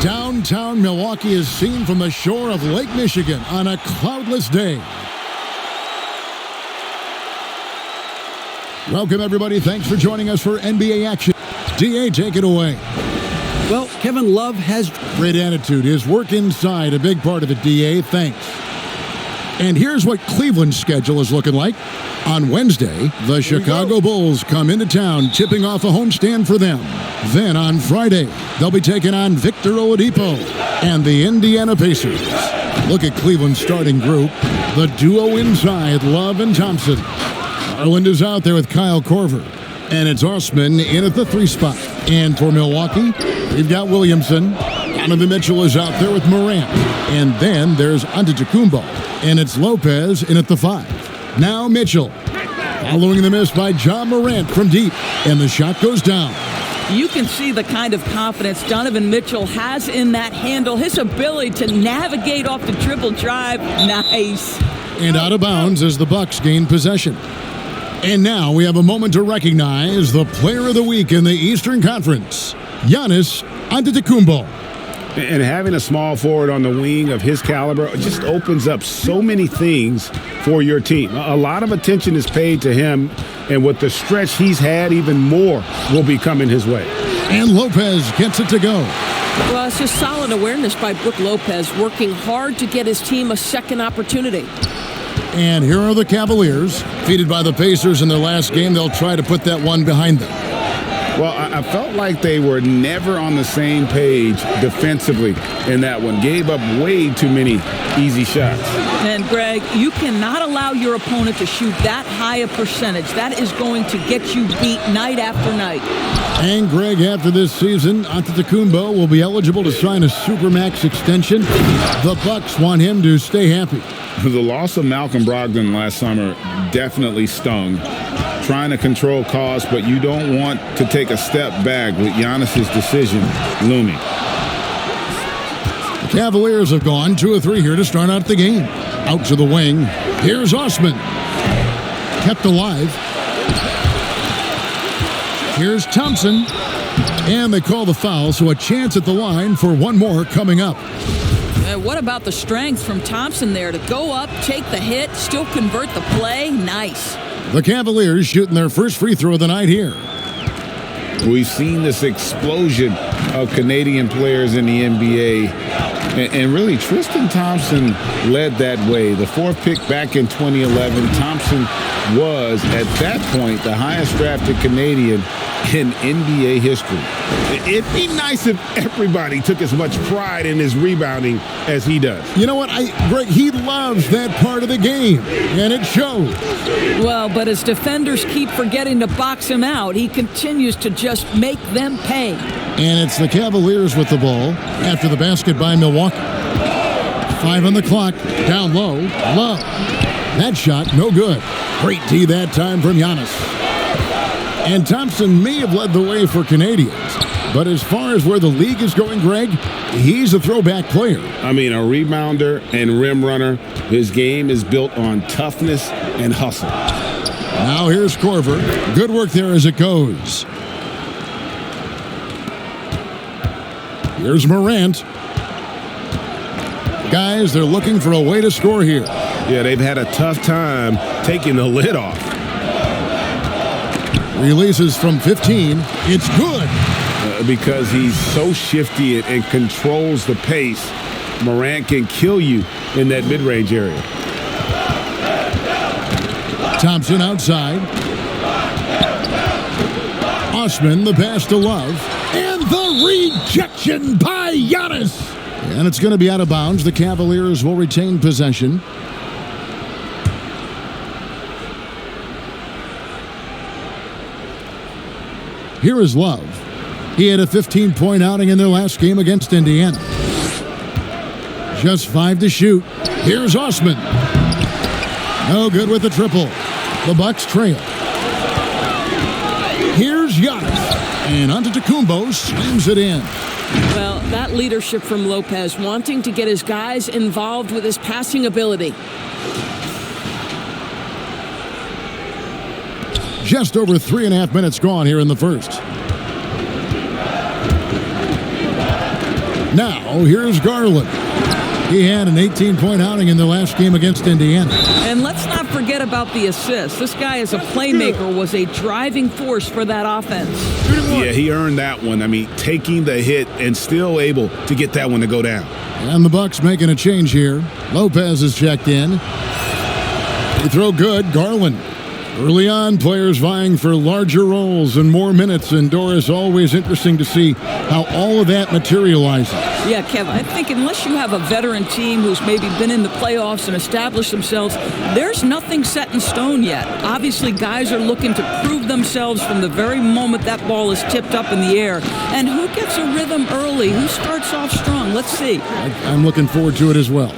Downtown Milwaukee is seen from the shore of Lake Michigan on a cloudless day. Welcome, everybody. Thanks for joining us for NBA action. DA, take it away. Well, Kevin Love has great attitude. His work inside, a big part of it, DA. Thanks. And here's what Cleveland's schedule is looking like. On Wednesday, the Chicago Bulls come into town, tipping off a homestand for them. Then on Friday, they'll be taking on Victor Oladipo and the Indiana Pacers. Look at Cleveland's starting group. The duo inside, Love and Thompson. Garland is out there with Kyle Korver. And it's Osman in at the 3 spot. And for Milwaukee, we've got Williamson. Donovan Mitchell is out there with Morant. And then there's Antetokounmpo. And it's Lopez in at the 5. Now Mitchell, following the miss by John Morant from deep, and the shot goes down. You can see the kind of confidence Donovan Mitchell has in that handle, his ability to navigate off the dribble drive. Nice. And out of bounds as the Bucks gain possession. And now we have a moment to recognize the player of the week in the Eastern Conference, Giannis Antetokounmpo. And having a small forward on the wing of his caliber just opens up so many things for your team. A lot of attention is paid to him, and with the stretch he's had, even more will be coming his way. And Lopez gets it to go. Well, it's just solid awareness by Brook Lopez, working hard to get his team a second opportunity. And here are the Cavaliers, defeated by the Pacers in their last game. They'll try to put that one behind them. Well, I felt like they were never on the same page defensively in that one. Gave up way too many easy shots. And, Greg, you cannot allow your opponent to shoot that high a percentage. That is going to get you beat night after night. And, Greg, after this season, Antetokounmpo will be eligible to sign a Supermax extension. The Bucks want him to stay happy. The loss of Malcolm Brogdon last summer definitely stung. Trying to control costs, but you don't want to take a step back with Giannis's decision looming. The Cavaliers have gone 2 of 3 here to start out the game. Out to the wing. Here's Osman. Kept alive. Here's Thompson. And they call the foul, so a chance at the line for one more coming up. What about the strength from Thompson there to go up, take the hit, still convert the play? Nice. The Cavaliers shooting their first free throw of the night here. We've seen this explosion of Canadian players in the NBA. And really, Tristan Thompson led that way. The 4th pick back in 2011, Thompson was, at that point, the highest drafted Canadian in NBA history. It'd be nice if everybody took as much pride in his rebounding as he does. You know what, Greg, he loves that part of the game, and it shows. Well, but as defenders keep forgetting to box him out, he continues to just make them pay. And it's the Cavaliers with the ball after the basket by Milwaukee. 5 on the clock, down low, Love. That shot, no good. Great D that time from Giannis. And Thompson may have led the way for Canadians, but as far as where the league is going, Greg, he's a throwback player. I mean, a rebounder and rim runner. His game is built on toughness and hustle. Now here's Korver. Good work there as it goes. Here's Morant. Guys, they're looking for a way to score here. Yeah, they've had a tough time taking the lid off. Releases from 15. It's good. Because he's so shifty and controls the pace, Morant can kill you in that mid-range area. Thompson outside. Osman, the pass to Love. And the rejection by Giannis. And it's going to be out of bounds. The Cavaliers will retain possession. Here is Love. He had a 15-point outing in their last game against Indiana. Just 5 to shoot. Here's Osman. No good with the triple. The Bucks trail. Here's Giannis. And Antetokounmpo slams it in. Well, that leadership from Lopez, wanting to get his guys involved with his passing ability. Just over 3.5 minutes gone here in the first. Now, here's Garland. He had an 18-point outing in the last game against Indiana. And let's not forget about the assist. This guy as a playmaker was a driving force for that offense. Yeah, he earned that one. I mean, taking the hit and still able to get that one to go down. And the Bucks making a change here. Lopez is checked in. They throw good. Garland. Early on, players vying for larger roles and more minutes, and Doris, always interesting to see how all of that materializes. Yeah, Kev, I think unless you have a veteran team who's maybe been in the playoffs and established themselves, there's nothing set in stone yet. Obviously, guys are looking to prove themselves from the very moment that ball is tipped up in the air. And who gets a rhythm early? Who starts off strong? Let's see. I'm looking forward to it as well.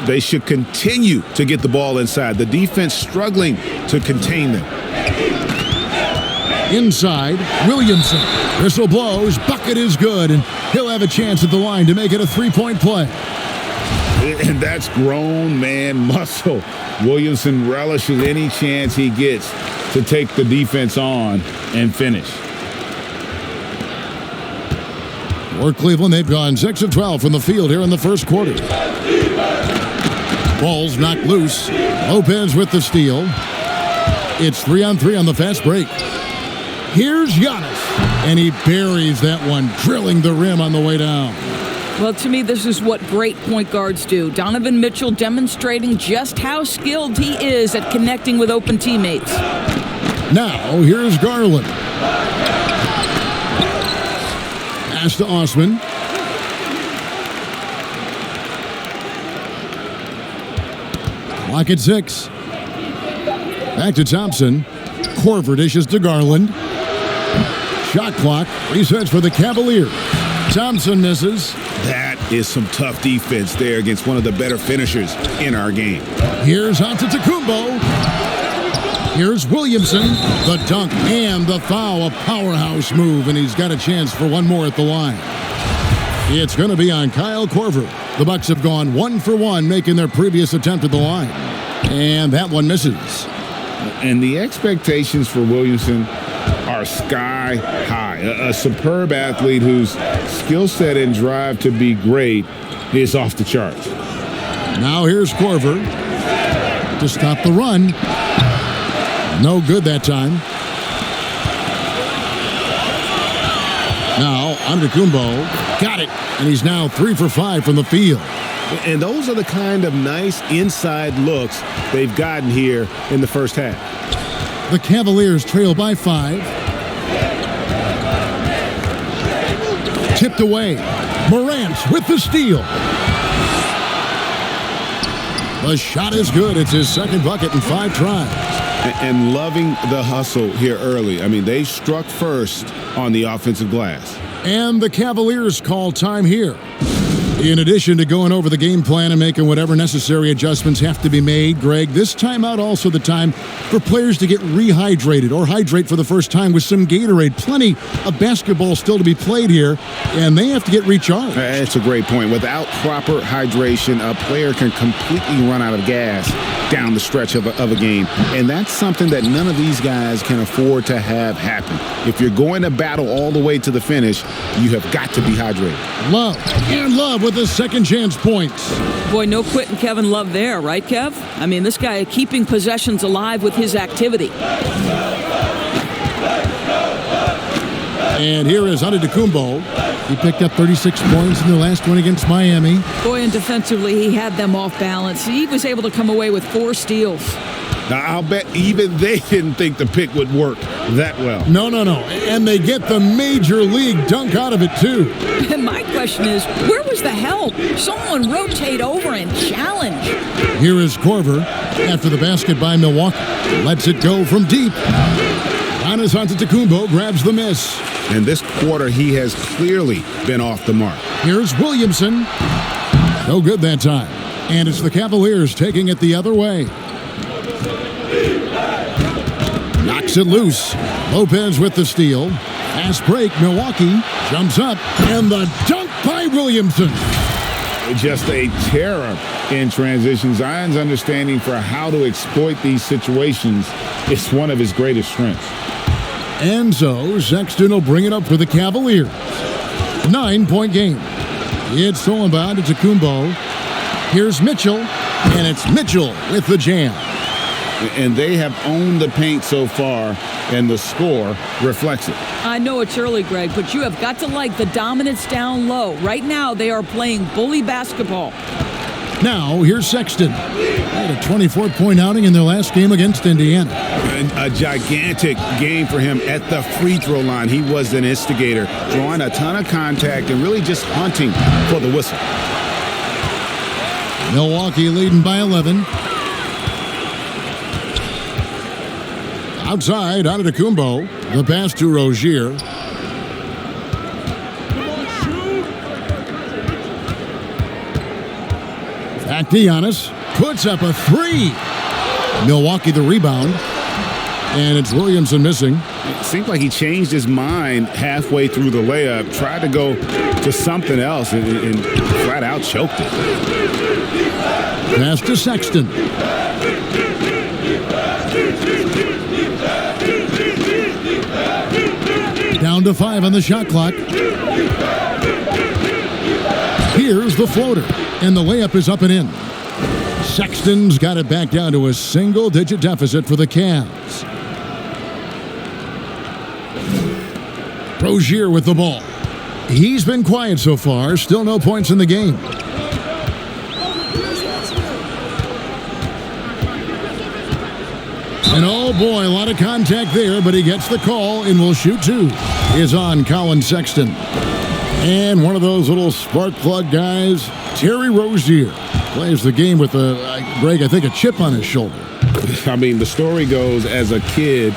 They should continue to get the ball inside. The defense struggling to contain them. Inside, Williamson. Whistle blows, bucket is good, and he'll have a chance at the line to make it a three-point play. And that's grown man muscle. Williamson relishes any chance he gets to take the defense on and finish. For Cleveland, they've gone 6 of 12 from the field here in the first quarter. Ball's knocked loose. Lopez with the steal. It's 3-on-3 on the fast break. Here's Giannis, and he buries that one, drilling the rim on the way down. Well, to me, this is what great point guards do. Donovan Mitchell demonstrating just how skilled he is at connecting with open teammates. Now, here's Garland. Pass to Osman. Clock at 6. Back to Thompson. Korver dishes to Garland. Shot clock resets for the Cavaliers. Thompson misses. That is some tough defense there against one of the better finishers in our game. Here's Antetokounmpo. Here's Williamson. The dunk and the foul. A powerhouse move, and he's got a chance for one more at the line. It's going to be on Kyle Korver. The Bucks have gone 1 for 1, making their previous attempt at the line. And that one misses. And the expectations for Williamson are sky high. A superb athlete whose skill set and drive to be great is off the charts. Now here's Korver to stop the run. No good that time. Now Antetokounmpo got it, and he's now 3 for 5 from the field. And those are the kind of nice inside looks they've gotten here in the first half. The Cavaliers trail by 5. Tipped away. Morant with the steal. The shot is good. It's his second bucket in 5 tries. And loving the hustle here early. I mean, they struck first on the offensive glass. And the Cavaliers call time here. In addition to going over the game plan and making whatever necessary adjustments have to be made, Greg, this timeout also the time for players to get rehydrated or hydrate for the first time with some Gatorade. Plenty of basketball still to be played here, and they have to get recharged. That's a great point. Without proper hydration, a player can completely run out of gas down the stretch of a game. And that's something that none of these guys can afford to have happen. If you're going to battle all the way to the finish, you have got to be hydrated. Love with the second chance points. Boy, no quitting Kevin Love there, right, Kev? I mean, this guy keeping possessions alive with his activity. And here is Antetokounmpo. He picked up 36 points in the last one against Miami. Boy, and defensively, he had them off balance. He was able to come away with 4 steals. Now, I'll bet even they didn't think the pick would work that well. No. And they get the major league dunk out of it, too. And my question is, where was the help? Someone rotate over and challenge. Here is Korver after the basket by Milwaukee. Lets it go from deep. Giannis Antetokounmpo grabs the miss. And this quarter, he has clearly been off the mark. Here's Williamson. No good that time. And it's the Cavaliers taking it the other way. Knocks it loose. Lopez with the steal. Fast break. Milwaukee jumps up. And the dunk by Williamson. Just a terror in transition. Zion's understanding for how to exploit these situations is one of his greatest strengths. And so Sexton will bring it up for the Cavaliers. 9-point game. It's stolen by Antetokounmpo. Here's Mitchell, and it's Mitchell with the jam. And they have owned the paint so far, and the score reflects it. I know it's early, Greg, but you have got to like the dominance down low. Right now, they are playing bully basketball. Now, here's Sexton. They had a 24-point outing in their last game against Indiana. A gigantic game for him at the free throw line. He was an instigator, drawing a ton of contact and really just hunting for the whistle. Milwaukee leading by 11. Outside, Antetokounmpo. The pass to Rozier. Back to Giannis. Puts up a three. Milwaukee the rebound. And it's Williamson missing. It seemed like he changed his mind halfway through the layup, tried to go to something else, and flat out choked it. Pass to Sexton. Down to 5 on the shot clock. Here's the floater, and the layup is up and in. Sexton's got it back down to a single-digit deficit for the Cavs. Rozier with the ball. He's been quiet so far. Still no points in the game. And oh boy, a lot of contact there, but he gets the call and will shoot two. Is on Colin Sexton. And one of those little spark plug guys, Terry Rozier, plays the game with Greg, I think a chip on his shoulder. I mean, the story goes, as a kid,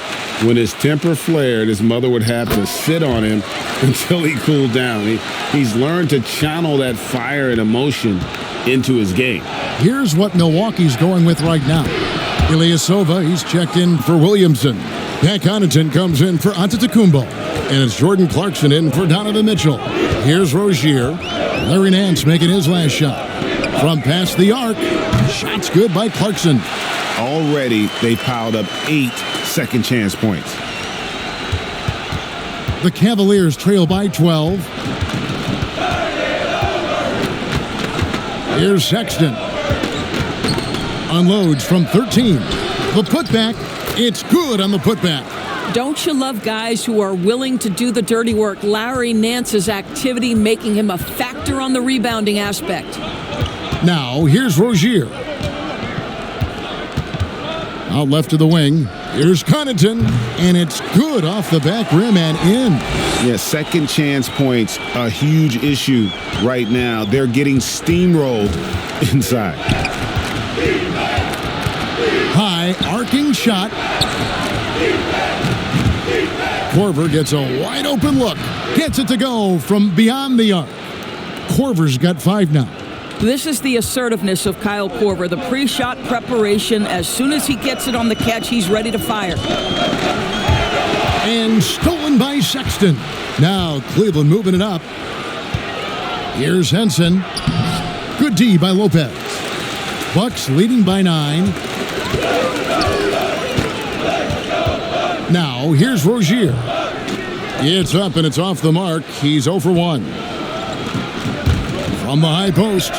when his temper flared, his mother would have to sit on him until he cooled down. He's learned to channel that fire and emotion into his game. Here's what Milwaukee's going with right now. Ilyasova, he's checked in for Williamson. Pat Connaughton comes in for Antetokounmpo. And it's Jordan Clarkson in for Donovan Mitchell. Here's Rozier. Larry Nance making his last shot. From past the arc, shot's good by Clarkson. Already, they piled up 8 second chance points. The Cavaliers trail by 12. Here's Sexton. Unloads from 13. The putback, it's good on the putback. Don't you love guys who are willing to do the dirty work? Larry Nance's activity making him a factor on the rebounding aspect. Now, here's Rozier. Out left to the wing. Here's Connaughton, and it's good off the back rim and in. Yeah, second chance points, a huge issue right now. They're getting steamrolled inside. High, arcing shot. Korver gets a wide open look. Gets it to go from beyond the arc. Korver's got 5 now. This is the assertiveness of Kyle Korver, the pre-shot preparation. As soon as he gets it on the catch, he's ready to fire. And stolen by Sexton. Now Cleveland moving it up. Here's Henson. Good D by Lopez. Bucks leading by 9. Now here's Rozier. It's up and it's off the mark. He's 0 for 1. From the high post.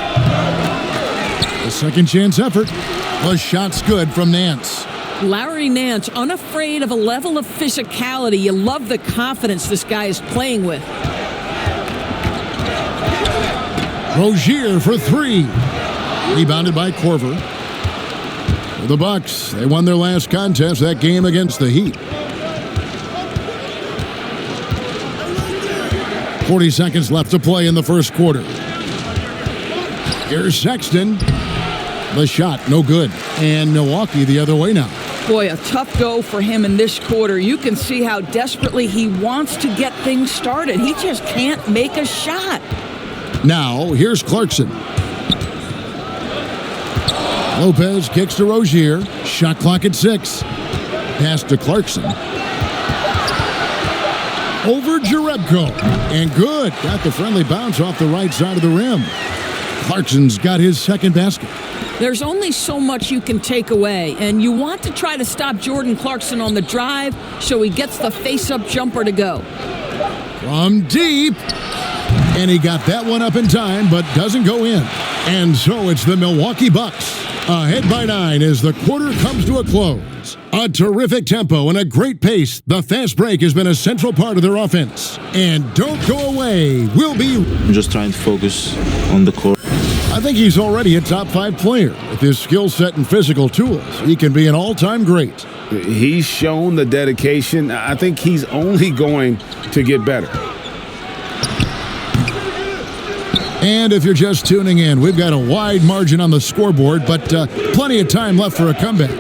The second chance effort. The shot's good from Nance. Larry Nance, unafraid of a level of physicality. You love the confidence this guy is playing with. Rozier for 3. Rebounded by Korver. For the Bucks, they won their last contest, that game against the Heat. 40 seconds left to play in the first quarter. Here's Sexton. The shot, no good. And Milwaukee the other way now. Boy, a tough go for him in this quarter. You can see how desperately he wants to get things started. He just can't make a shot. Now, here's Clarkson. Lopez kicks to Rozier. Shot clock at 6. Pass to Clarkson. Over Jerebko. And good. Got the friendly bounce off the right side of the rim. Clarkson's got his second basket. There's only so much you can take away, and you want to try to stop Jordan Clarkson on the drive so he gets the face-up jumper to go. From deep. And he got that one up in time, but doesn't go in. And so it's the Milwaukee Bucks ahead by 9 as the quarter comes to a close. A terrific tempo and a great pace. The fast break has been a central part of their offense. And don't go away. I'm just trying to focus on the court. I think he's already a top 5 player. With his skill set and physical tools, he can be an all-time great. He's shown the dedication. I think he's only going to get better. And if you're just tuning in, we've got a wide margin on the scoreboard, but plenty of time left for a comeback.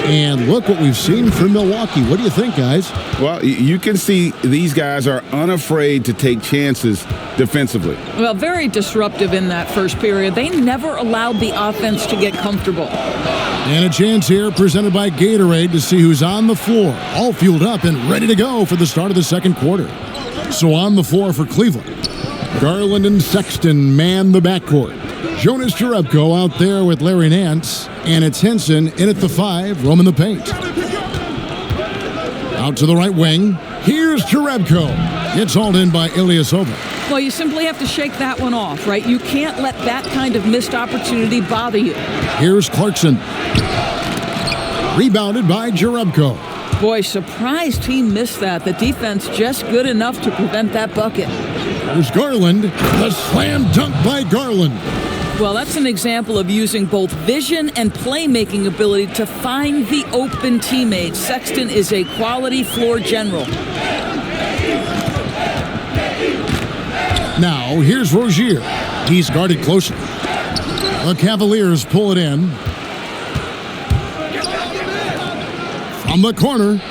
And look what we've seen from Milwaukee. What do you think, guys? Well, you can see these guys are unafraid to take chances defensively. Well, very disruptive in that first period. They never allowed the offense to get comfortable. And a chance here presented by Gatorade to see who's on the floor, all fueled up and ready to go for the start of the second quarter. So on the floor for Cleveland, Garland and Sexton man the backcourt. Jonas Jerebko out there with Larry Nance, and it's Henson in at the 5, roaming the paint. Out to the right wing, here's Jerebko. It's hauled in by Ilyasova. Well, you simply have to shake that one off, right? You can't let that kind of missed opportunity bother you. Here's Clarkson. Rebounded by Jerebko. Boy, surprised he missed that. The defense just good enough to prevent that bucket. There's Garland. The slam dunk by Garland. Well, that's an example of using both vision and playmaking ability to find the open teammates. Sexton is a quality floor general. Now, here's Rozier. He's guarded closely. The Cavaliers pull it in. From the corner.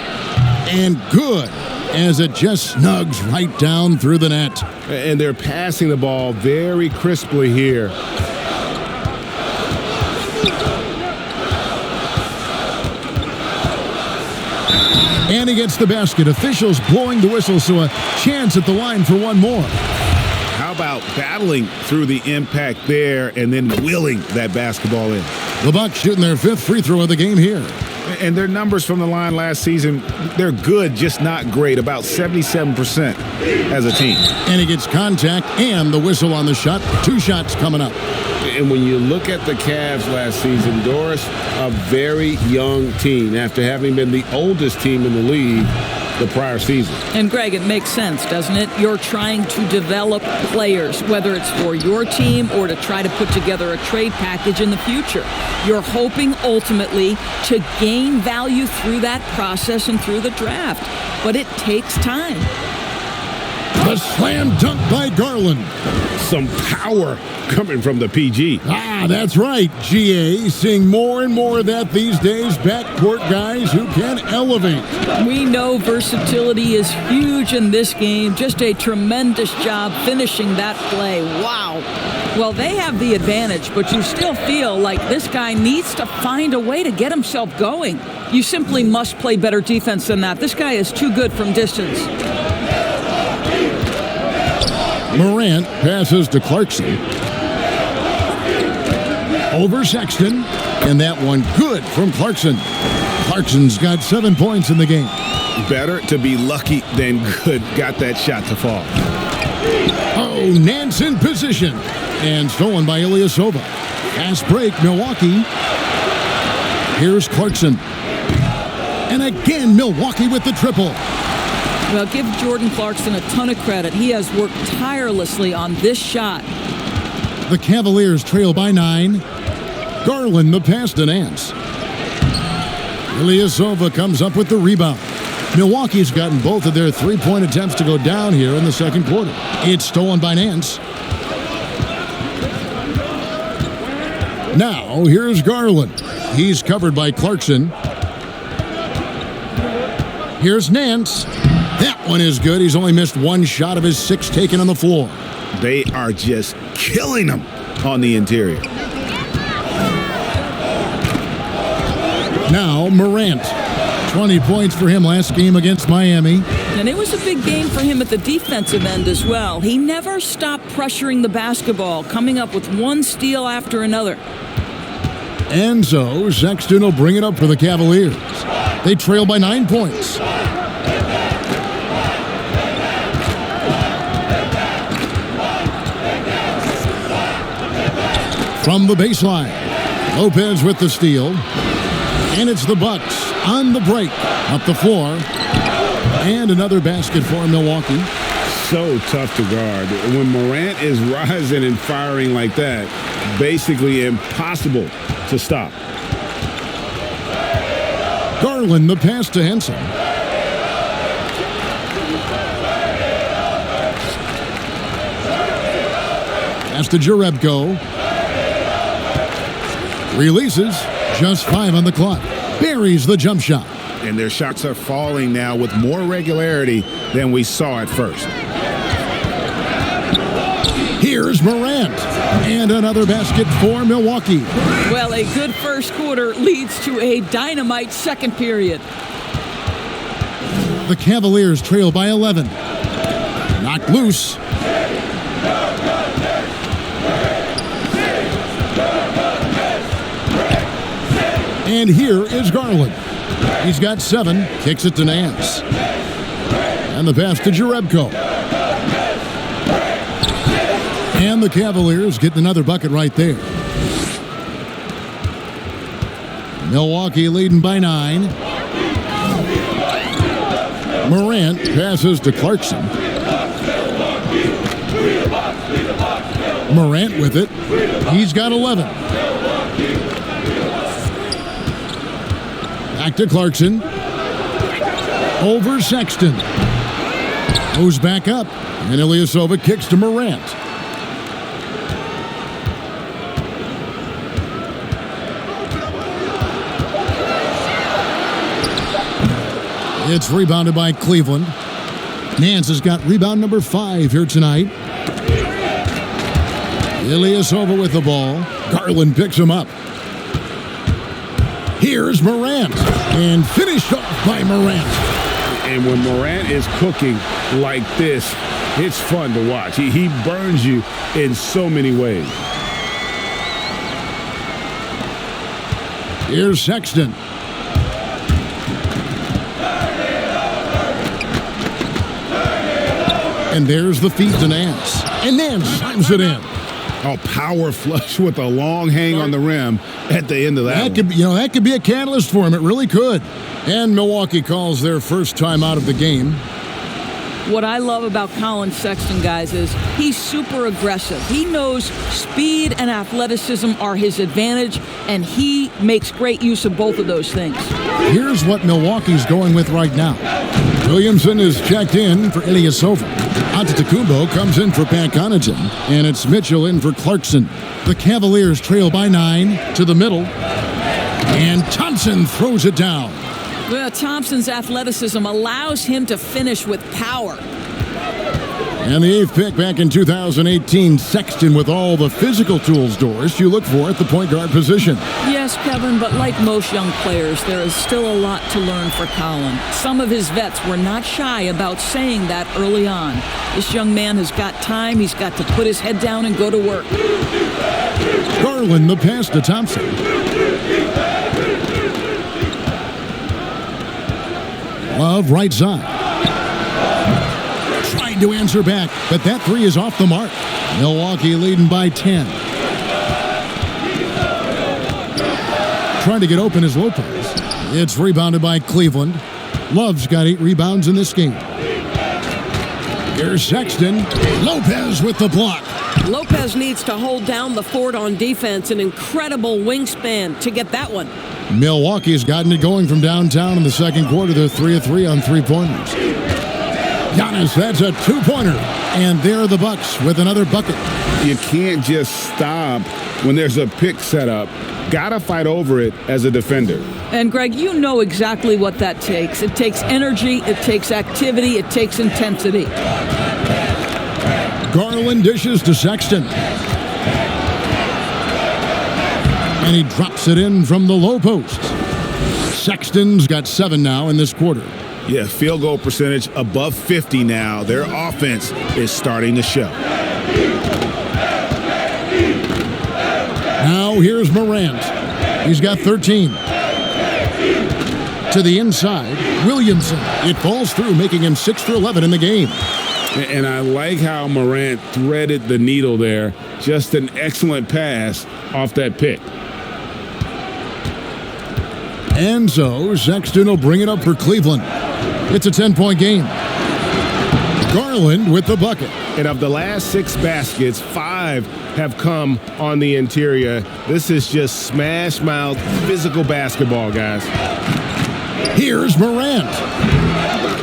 And good, as it just snugs right down through the net. And they're passing the ball very crisply here. And he gets the basket. Officials blowing the whistle, so a chance at the line for one more. How about battling through the impact there and then willing that basketball in? The Bucks shooting their 5th free throw of the game here. And their numbers from the line last season, they're good, just not great, about 77% as a team. And he gets contact and the whistle on the shot. 2 shots coming up. And when you look at the Cavs last season, Doris, a very young team after having been the oldest team in the league the prior season. And Greg, it makes sense, doesn't it? You're trying to develop players, whether it's for your team or to try to put together a trade package in the future. You're hoping ultimately to gain value through that process and through the draft. But it takes time. The slam dunk by Garland. Some power coming from the PG. That's right, GA. Seeing more and more of that these days. Backcourt guys who can elevate. We know versatility is huge in this game. Just a tremendous job finishing that play. Wow. Well, they have the advantage, but you still feel like this guy needs to find a way to get himself going. You simply must play better defense than that. This guy is too good from distance. Morant passes to Clarkson. Over Sexton. And that one good from Clarkson. Clarkson's got 7 points in the game. Better to be lucky than good. Got that shot to fall. Oh, Nance in position. And stolen by Ilyasova. Fast break, Milwaukee. Here's Clarkson. And again, Milwaukee with the triple. Well, give Jordan Clarkson a ton of credit. He has worked tirelessly on this shot. The Cavaliers trail by 9. Garland the pass to Nance. Ilyasova comes up with the rebound. Milwaukee's gotten both of their 3-point attempts to go down here in the second quarter. It's stolen by Nance. Now, here's Garland. He's covered by Clarkson. Here's Nance. That one is good. He's only missed 1 shot of his 6 taken on the floor. They are just killing them on the interior. Now, Morant. 20 points for him last game against Miami. And it was a big game for him at the defensive end as well. He never stopped pressuring the basketball, coming up with one steal after another. And so, Sexton will bring it up for the Cavaliers. They trail by 9 points. from the baseline. Lopez with the steal. And it's the Bucks on the break. Up the floor. And another basket for Milwaukee. So tough to guard. When Morant is rising and firing like that, basically impossible to stop. Garland, the pass to Henson. Pass to Jerebko. Releases. Just 5 on the clock. Buries the jump shot. And their shots are falling now with more regularity than we saw at first. Here's Morant. And another basket for Milwaukee. Well, a good first quarter leads to a dynamite second period. The Cavaliers trail by 11. Knocked loose. And here is Garland. He's got 7, kicks it to Nance. And the pass to Jerebko. And the Cavaliers get another bucket right there. Milwaukee leading by 9. Morant passes to Clarkson. Morant with it. He's got 11. Back to Clarkson. Over Sexton. Moves back up. And Ilyasova kicks to Morant. It's rebounded by Cleveland. Nance has got rebound number 5 here tonight. Ilyasova with the ball. Garland picks him up. Here's Morant. And finished off by Morant. And when Morant is cooking like this, it's fun to watch. He burns you in so many ways. Here's Sexton. And there's the feed to Nance. And Nance times it in. Oh, power flush with a long hang on the rim at the end of that. That could be a catalyst for him. It really could. And Milwaukee calls their first time out of the game. What I love about Colin Sexton, guys, is he's super aggressive. He knows speed and athleticism are his advantage, and he makes great use of both of those things. Here's what Milwaukee's going with right now. Williamson is checked in for Ilyasova. Antetokounmpo comes in for Pat Connaughton, and it's Mitchell in for Clarkson. The Cavaliers trail by 9 to the middle, and Thompson throws it down. Well, Thompson's athleticism allows him to finish with power. And the 8th pick back in 2018, Sexton with all the physical tools, Doris, you look for at the point guard position. Yes, Kevin, but like most young players, there is still a lot to learn for Colin. Some of his vets were not shy about saying that early on. This young man has got time. He's got to put his head down and go to work. Garland, the pass to Thompson. Love, right side. Trying to answer back, but that 3 is off the mark. Milwaukee leading by 10. Trying to get open is Lopez. It's rebounded by Cleveland. Love's got 8 rebounds in this game. Here's Sexton. Lopez with the block. Lopez needs to hold down the fort on defense. An incredible wingspan to get that one. Milwaukee's gotten it going from downtown in the second quarter. They're 3 of 3 on 3-pointers. Giannis, that's a 2-pointer. And there are the Bucks with another bucket. You can't just stop when there's a pick set up. Gotta fight over it as a defender. And Greg, you know exactly what that takes. It takes energy, it takes activity, it takes intensity. Garland dishes to Sexton. And he drops it in from the low post. Sexton's got 7 now in this quarter. Yeah, field goal percentage above 50 now. Their offense is starting to show. Now here's Morant. He's got 13. To the inside, Williamson. It falls through, making him 6 for 11 in the game. And I like how Morant threaded the needle there Just an excellent pass off that pick. And so Sexton will bring it up for Cleveland. It's a 10-point game. Garland with the bucket. And of the last 6 baskets, 5 have come on the interior. This is just smash mouth physical basketball, guys. Here's Morant.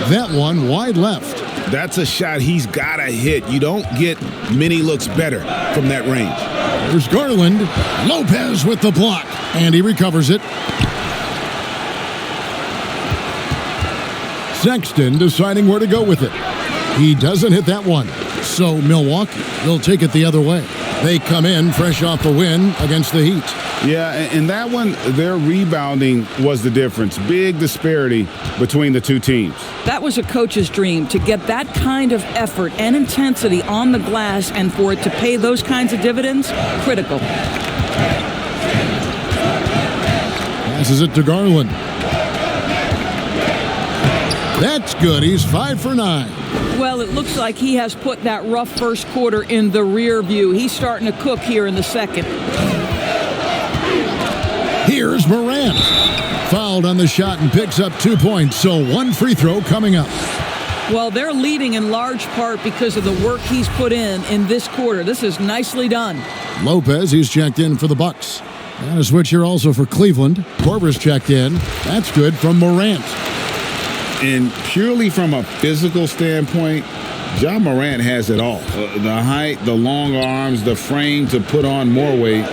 That one wide left. That's a shot he's got to hit. You don't get many looks better from that range. There's Garland. Lopez with the block. And he recovers it. Sexton deciding where to go with it. He doesn't hit that one. So Milwaukee will take it the other way. They come in fresh off the win against the Heat. Yeah, and that one, their rebounding was the difference. Big disparity between the two teams. That was a coach's dream, to get that kind of effort and intensity on the glass, and for it to pay those kinds of dividends, critical. Passes it to Garland. That's good. He's 5 for 9. Well, it looks like he has put that rough first quarter in the rear view. He's starting to cook here in the second. Here's Morant. Fouled on the shot and picks up 2 points. So 1 free throw coming up. Well, they're leading in large part because of the work he's put in this quarter. This is nicely done. Lopez, he's checked in for the Bucks. And a switch here also for Cleveland. Korver's checked in. That's good from Morant. And purely from a physical standpoint, Ja Morant has it all. The height, the long arms, the frame to put on more weight.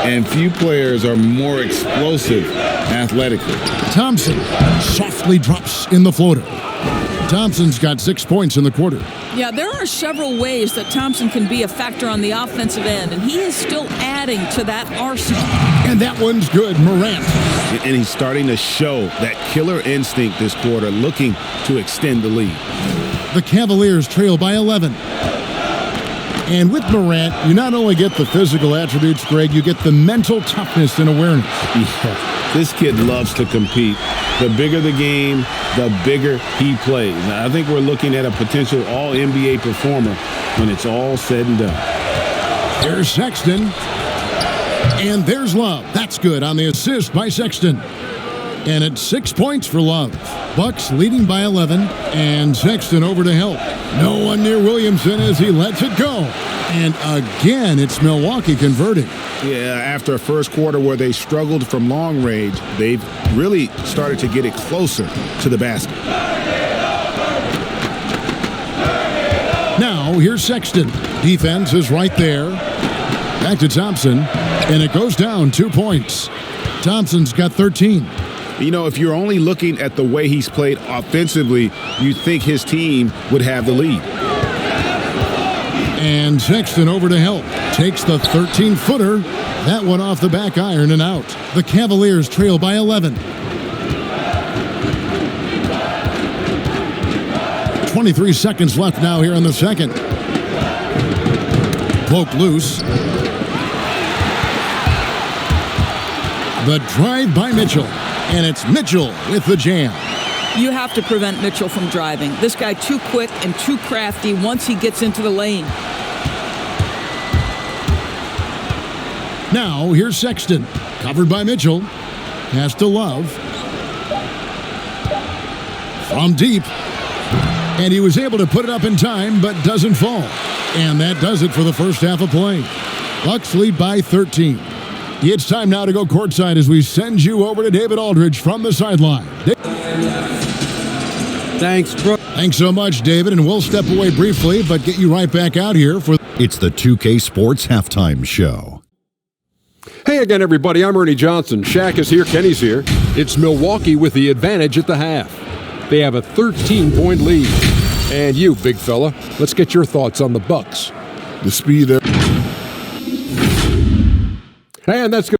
And few players are more explosive athletically. Thompson softly drops in the floater. Thompson's got 6 points in the quarter. Yeah, there are several ways that Thompson can be a factor on the offensive end, and he is still adding to that arsenal. And that one's good, Morant. And he's starting to show that killer instinct this quarter, looking to extend the lead. The Cavaliers trail by 11. And with Morant, you not only get the physical attributes, Greg, you get the mental toughness and awareness. Yeah, this kid loves to compete. The bigger the game, the bigger he plays. Now, I think we're looking at a potential all-NBA performer when it's all said and done. There's Sexton. And there's Love. That's good on the assist by Sexton. And it's 6 points for Love. Bucks leading by 11. And Sexton over to help. No one near Williamson as he lets it go. And again, it's Milwaukee converting. Yeah, after a first quarter where they struggled from long range, they've really started to get it closer to the basket. Now, here's Sexton. Defense is right there. Back to Thompson. And it goes down 2 points. Thompson's got 13. You know, if you're only looking at the way he's played offensively, you'd think his team would have the lead. And Sexton over to help. Takes the 13-footer. That one off the back iron and out. The Cavaliers trail by 11. 23 seconds left now here in the second. Poke loose. The drive by Mitchell. And it's Mitchell with the jam. You have to prevent Mitchell from driving. This guy too quick and too crafty once he gets into the lane. Now, here's Sexton. Covered by Mitchell. Pass to Love. From deep. And he was able to put it up in time, but doesn't fall. And that does it for the first half of play. Bucks lead by 13. It's time now to go courtside as we send you over to David Aldridge from the sideline. Thanks, bro. Thanks so much, David, and we'll step away briefly, but get you right back out here for... It's the 2K Sports Halftime Show. Hey again, everybody. I'm Ernie Johnson. Shaq is here. Kenny's here. It's Milwaukee with the advantage at the half. They have a 13-point lead. And you, big fella, let's get your thoughts on the Bucks. The speed of... And that's good.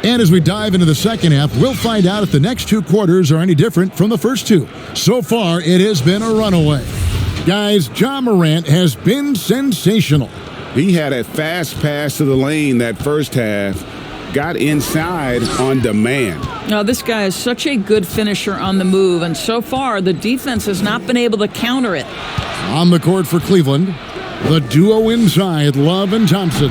And as we dive into the second half, we'll find out if the next 2 quarters are any different from the first 2. So far, it has been a runaway. Guys, Ja Morant has been sensational. He had a fast pass to the lane that first half. got inside on demand. Now, this guy is such a good finisher on the move, and so far the defense has not been able to counter it. On the court for Cleveland, the duo inside, Love and Thompson.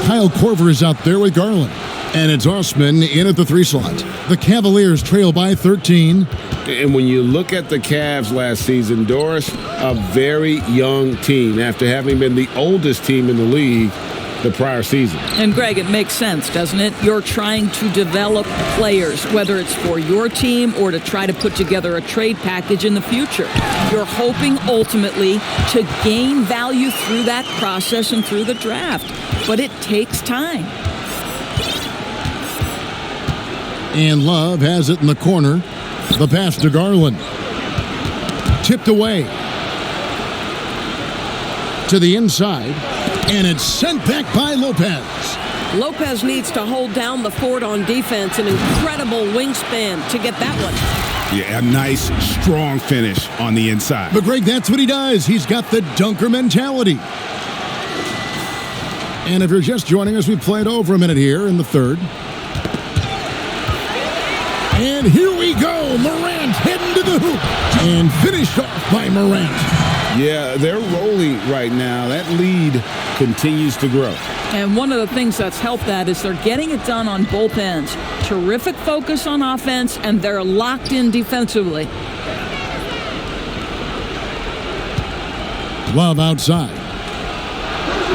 Kyle Korver is out there with Garland. And it's Osman in at the 3 slot. The Cavaliers trail by 13. And when you look at the Cavs last season, Doris, a very young team after having been the oldest team in the league the prior season. And Greg, it makes sense, doesn't it? You're trying to develop players, whether it's for your team or to try to put together a trade package in the future. You're hoping ultimately to gain value through that process and through the draft. But it takes time. And Love has it in the corner. The pass to Garland. Tipped away. To the inside. And it's sent back by Lopez. Lopez needs to hold down the fort on defense. An incredible wingspan to get that one. Yeah, a nice, strong finish on the inside. But Greg, that's what he does. He's got the dunker mentality. And if you're just joining us, we played over a minute here in the third. And here we go. Morant heading to the hoop. And finished off by Morant. Yeah, they're rolling right now. That lead continues to grow. And one of the things that's helped that is they're getting it done on both ends. Terrific focus on offense, and they're locked in defensively. Love outside.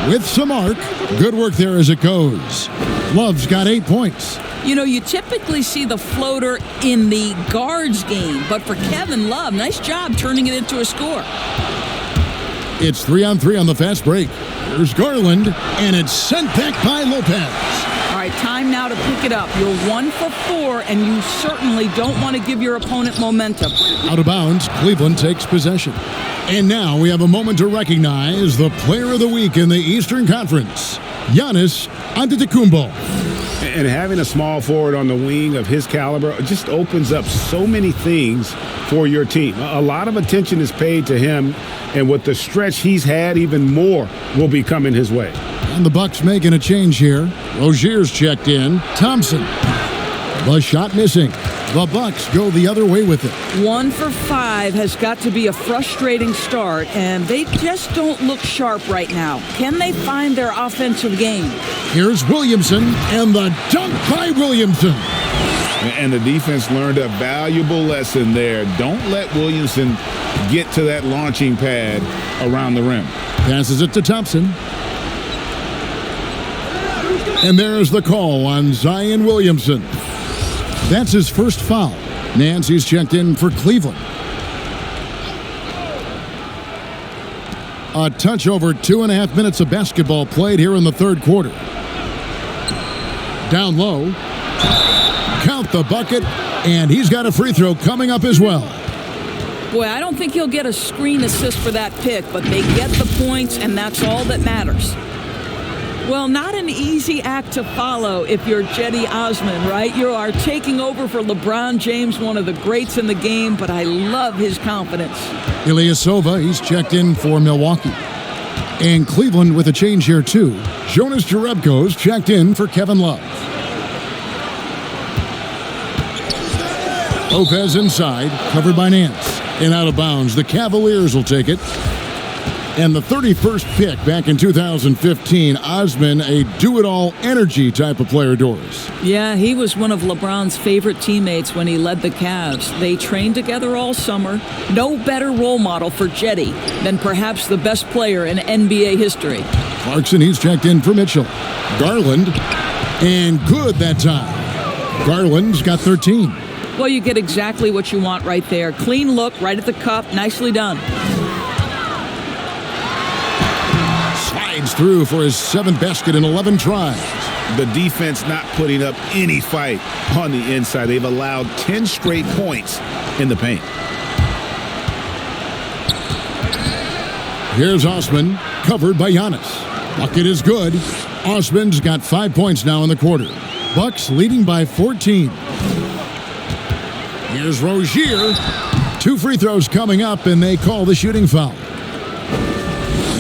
With some arc. Good work there as it goes. Love's got 8 points. You know, you typically see the floater in the guards game, but for Kevin Love, nice job turning it into a score. It's 3-on-3 on the fast break. Here's Garland, and it's sent back by Lopez. All right, time now to pick it up. You're 1 for 4, and you certainly don't want to give your opponent momentum. Out of bounds, Cleveland takes possession. And now we have a moment to recognize the Player of the Week in the Eastern Conference, GIANNIS ANTETOKOUNMPO. And having a small forward on the wing of his caliber just opens up so many things for your team. A lot of attention is paid to him, and with the stretch he's had, even more will be coming his way. And the Bucks making a change here. Rozier's checked in. Thompson. The shot missing. The Bucks go the other way with it. 1 for 5 has got to be a frustrating start, and they just don't look sharp right now. Can they find their offensive game? Here's Williamson, and the dunk by Williamson. And the defense learned a valuable lesson there. Don't let Williamson get to that launching pad around the rim. Passes it to Thompson. And there's the call on Zion Williamson. That's his first foul. Nancy's checked in for Cleveland. A touch over 2.5 minutes of basketball played here in the third quarter. Down low. Count the bucket, and he's got a free throw coming up as well. Boy, I don't think he'll get a screen assist for that pick, but they get the points, and that's all that matters. Well, not an easy act to follow if you're Cedi Osman, right? You are taking over for LeBron James, one of the greats in the game, but I love his confidence. Ilyasova, he's checked in for Milwaukee. And Cleveland with a change here, too. Jonas Jerebko's checked in for Kevin Love. Lopez inside, covered by Nance. And out of bounds, the Cavaliers will take it. And the 31st pick back in 2015, Osman, a do-it-all energy type of player, Doris. Yeah, he was one of LeBron's favorite teammates when he led the Cavs. They trained together all summer. No better role model for Cedi than perhaps the best player in NBA history. Clarkson, he's checked in for Mitchell. Garland, and good that time. Garland's got 13. Well, you get exactly what you want right there. Clean look, right at the cup, nicely done. Slides through for his 7th basket in 11 tries. The defense not putting up any fight on the inside. They've allowed 10 straight points in the paint. Here's Osman, covered by Giannis. Bucket is good. Osman's got 5 points now in the quarter. Bucks leading by 14. Here's Rozier. 2 free throws coming up, and they call the shooting foul.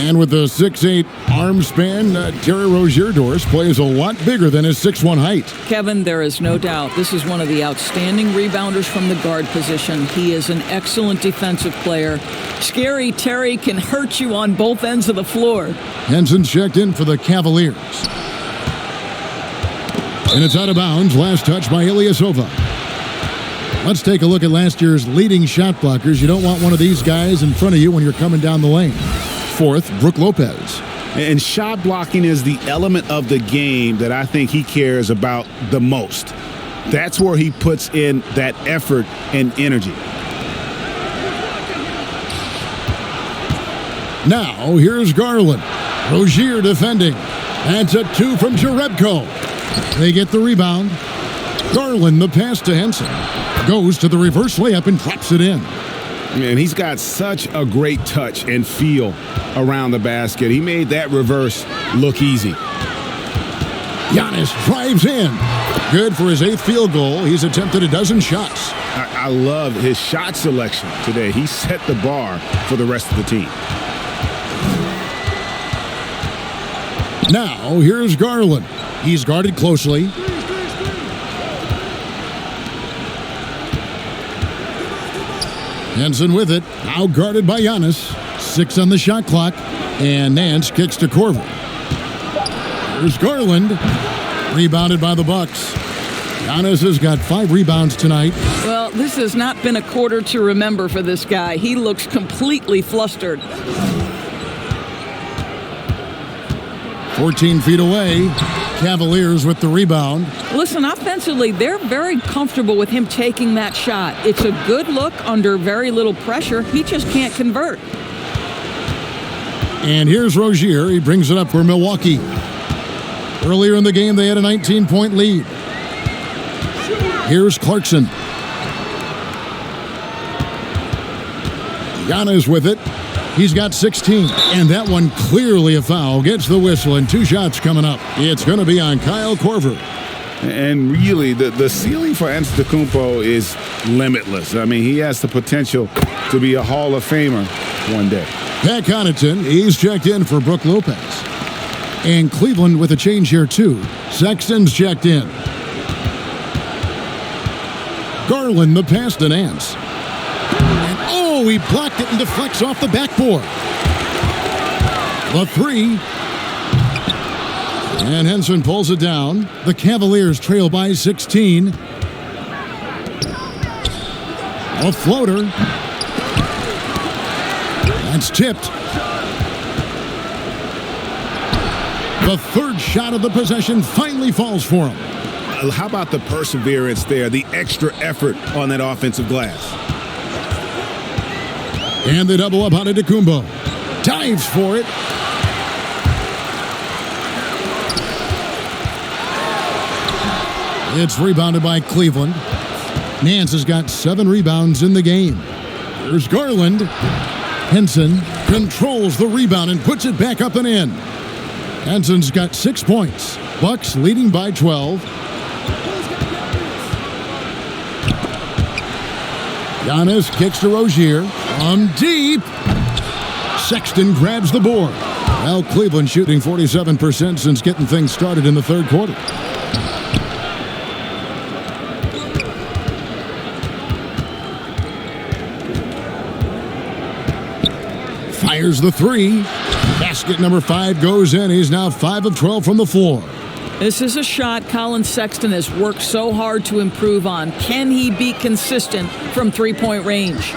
And with the 6'8" arm span, Terry Rozier-Dorris plays a lot bigger than his 6'1" height. Kevin, there is no doubt this is one of the outstanding rebounders from the guard position. He is an excellent defensive player. Scary Terry can hurt you on both ends of the floor. Henson's checked in for the Cavaliers. And it's out of bounds. Last touch by Ilyasova. Let's take a look at last year's leading shot blockers. You don't want one of these guys in front of you when you're coming down the lane. Fourth, Brook Lopez. And shot blocking is the element of the game that I think he cares about the most. That's where he puts in that effort and energy. Now, here's Garland. Rozier defending. That's a 2 from Jerebko. They get the rebound. Garland, the pass to Henson. Goes to the reverse layup and drops it in. Man, he's got such a great touch and feel around the basket. He made that reverse look easy. Giannis drives in. Good for his 8th field goal. He's attempted a dozen shots. I love his shot selection today. He set the bar for the rest of the team. Now, here's Garland. He's guarded closely. Henson with it, now guarded by Giannis. 6 on the shot clock, and Nance kicks to Korver. Here's Garland, rebounded by the Bucks. Giannis has got 5 rebounds tonight. Well, this has not been a quarter to remember for this guy. He looks completely flustered. 14 feet away, Cavaliers with the rebound. Listen, offensively, they're very comfortable with him taking that shot. It's a good look under very little pressure. He just can't convert. And here's Rozier. He brings it up for Milwaukee. Earlier in the game, they had a 19-point lead. Here's Clarkson. Giannis with it. He's got 16, and that one clearly a foul. Gets the whistle, and 2 shots coming up. It's going to be on Kyle Korver. And really, the ceiling for Antetokounmpo is limitless. I mean, he has the potential to be a Hall of Famer one day. Pat Connaughton, he's checked in for Brook Lopez. And Cleveland with a change here, too. Sexton's checked in. Garland, the pass to Nance. Oh, he blocked it and deflects off the backboard. The 3. And Henson pulls it down. The Cavaliers trail by 16. A floater. That's tipped. The 3rd shot of the possession finally falls for him. How about the perseverance there, the extra effort on that offensive glass? And they double up on Antetokounmpo. Dives for it. It's rebounded by Cleveland. Nance has got 7 rebounds in the game. Here's Garland. Henson controls the rebound and puts it back up and in. Henson's got 6 points. Bucks leading by 12. Giannis kicks to Rozier. From deep. Sexton grabs the board. Well, Cleveland shooting 47% since getting things started in the 3rd quarter. Fires the 3. Basket number 5 goes in. He's now 5 of 12 from the floor. This is a shot Colin Sexton has worked so hard to improve on. Can he be consistent from 3-point range?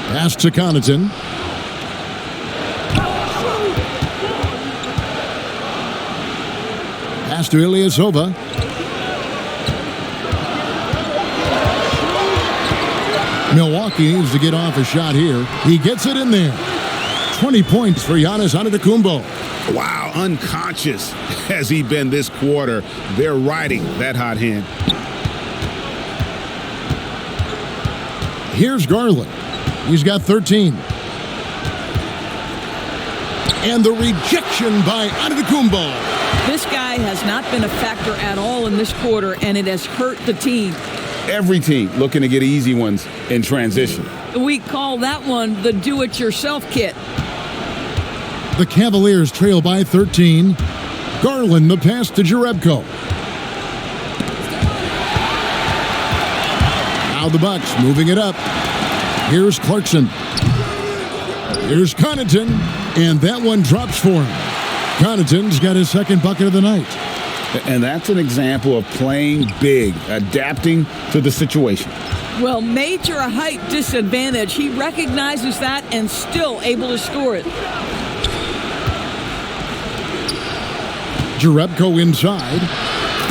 Pass to Connaughton. Pass to Ilyasova. Milwaukee needs to get off a shot here. He gets it in there. 20 points for Giannis Antetokounmpo. Wow, unconscious has he been this quarter. They're riding that hot hand. Here's Garland. He's got 13. And the rejection by Antetokounmpo. This guy has not been a factor at all in this quarter, and it has hurt the team. Every team looking to get easy ones in transition. We call that one the do-it-yourself kit. The Cavaliers trail by 13. Garland the pass to Jerebko. Now the Bucks moving it up. Here's Clarkson. Here's Connaughton, and that one drops for him. Connaughton's got his second bucket of the night. And that's an example of playing big, adapting to the situation. Well, major height disadvantage. He recognizes that and still able to score it. Jerebko inside.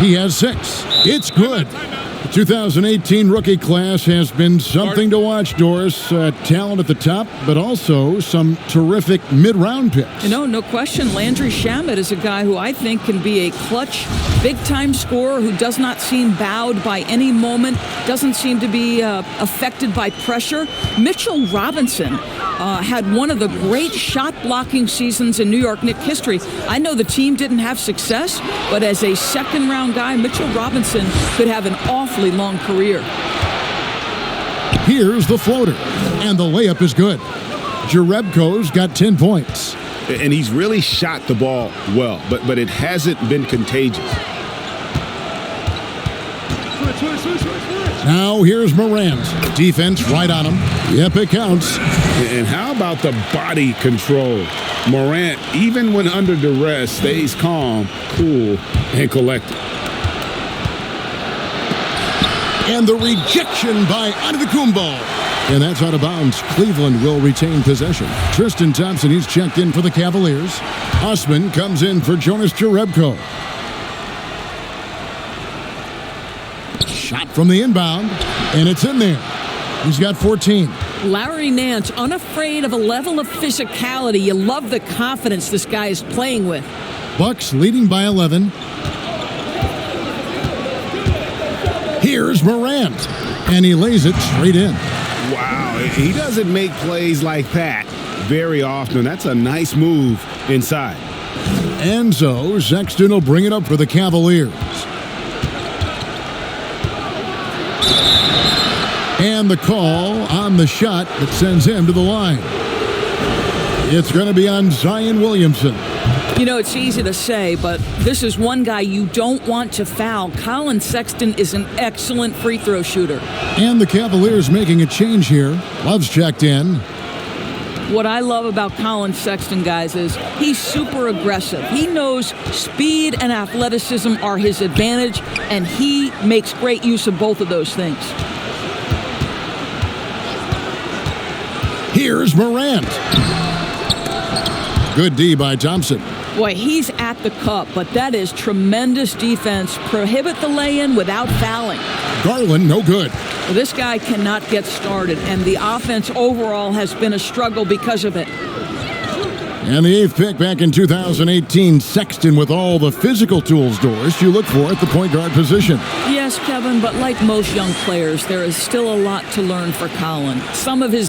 He has 6. It's good. The 2018 rookie class has been something to watch, Doris. Talent at the top, but also some terrific mid-round picks. No question. Landry Shamet is a guy who I think can be a clutch, big-time scorer who does not seem bowed by any moment, doesn't seem to be affected by pressure. Mitchell Robinson had one of the great shot-blocking seasons in New York Knicks history. I know the team didn't have success, but as a second-round guy, Mitchell Robinson could have an awfully long career. Here's the floater, and the layup is good. Jerebko's got 10 points. And he's really shot the ball well, but it hasn't been contagious. Now here's Morant. Defense right on him. Yep, it counts. And how about the body control? Morant, even when under duress, stays calm, cool, and collected. And the rejection by Antetokounmpo. And that's out of bounds. Cleveland will retain possession. Tristan Thompson, he's checked in for the Cavaliers. Osman comes in for Jonas Jerebko. Shot from the inbound, and it's in there. He's got 14. Larry Nance, unafraid of a level of physicality. You love the confidence this guy is playing with. Bucks leading by 11. Here's Morant, and he lays it straight in. Wow, he doesn't make plays like that very often. That's a nice move inside. And so Sexton will bring it up for the Cavaliers. And the call on the shot that sends him to the line. It's going to be on Zion Williamson. You know, it's easy to say, but this is one guy you don't want to foul. Colin Sexton is an excellent free throw shooter. And the Cavaliers making a change here. Love's checked in. What I love about Colin Sexton, guys, is he's super aggressive. He knows speed and athleticism are his advantage, and he makes great use of both of those things. Here's Morant. Good D by Thompson. Boy, he's at the cup, but that is tremendous defense. Prohibit the lay-in without fouling. Garland, no good. Well, this guy cannot get started, and the offense overall has been a struggle because of it. And the 8th pick back in 2018, Sexton with all the physical tools, Doris, you look for at the point guard position. Yes, Kevin, but like most young players, there is still a lot to learn for Colin. Some of his